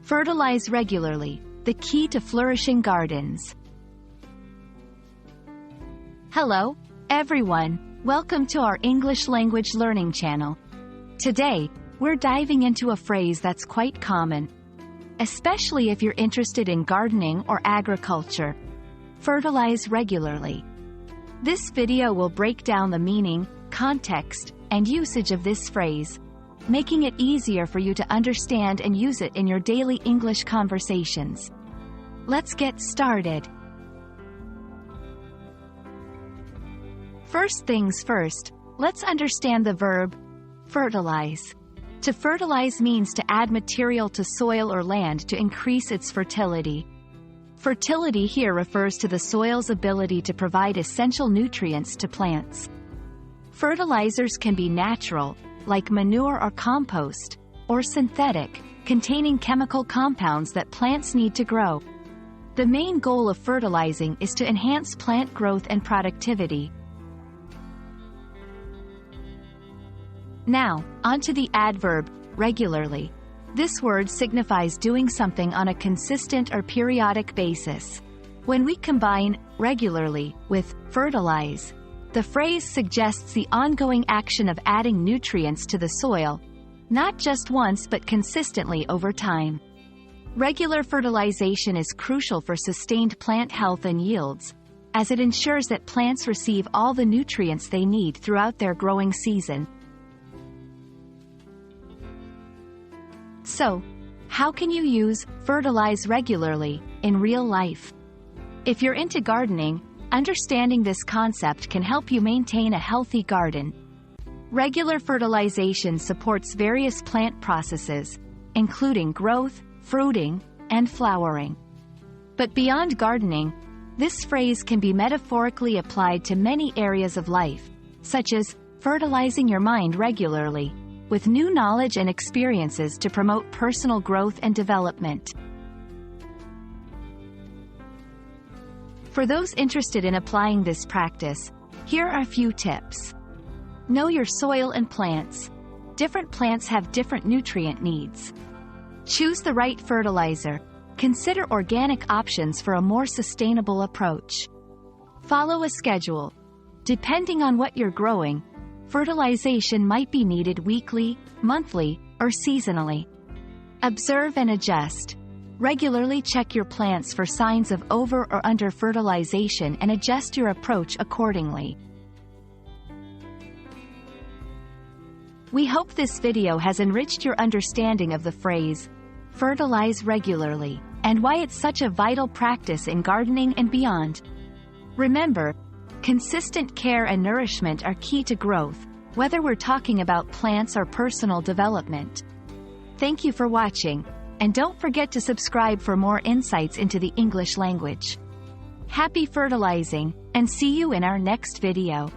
Fertilize regularly, the key to flourishing gardens. Hello, everyone. Welcome to our English language learning channel. Today, we're diving into a phrase that's quite common, especially if you're interested in gardening or agriculture. Fertilize regularly. This video will break down the meaning, context, and usage of this phrase, making it easier for you to understand and use it in your daily English conversations. Let's get started. First things first, let's understand the verb fertilize. To fertilize means to add material to soil or land to increase its fertility. Fertility here refers to the soil's ability to provide essential nutrients to plants. Fertilizers can be natural, like manure or compost, or synthetic, containing chemical compounds that plants need to grow. The main goal of fertilizing is to enhance plant growth and productivity. Now, onto the adverb, regularly. This word signifies doing something on a consistent or periodic basis. When we combine regularly with fertilize, the phrase suggests the ongoing action of adding nutrients to the soil, not just once but consistently over time. Regular fertilization is crucial for sustained plant health and yields, as it ensures that plants receive all the nutrients they need throughout their growing season. So, how can you use fertilize regularly in real life? If you're into gardening, understanding this concept can help you maintain a healthy garden. Regular fertilization supports various plant processes, including growth, fruiting, and flowering. But beyond gardening, this phrase can be metaphorically applied to many areas of life, such as fertilizing your mind regularly, with new knowledge and experiences to promote personal growth and development. For those interested in applying this practice, here are a few tips. Know your soil and plants. Different plants have different nutrient needs. Choose the right fertilizer. Consider organic options for a more sustainable approach. Follow a schedule. Depending on what you're growing, fertilization might be needed weekly, monthly, or seasonally. Observe and adjust. Regularly check your plants for signs of over or under fertilization and adjust your approach accordingly. We hope this video has enriched your understanding of the phrase, fertilize regularly, and why it's such a vital practice in gardening and beyond. Remember, consistent care and nourishment are key to growth, whether we're talking about plants or personal development. Thank you for watching. And don't forget to subscribe for more insights into the English language. Happy fertilizing, and see you in our next video.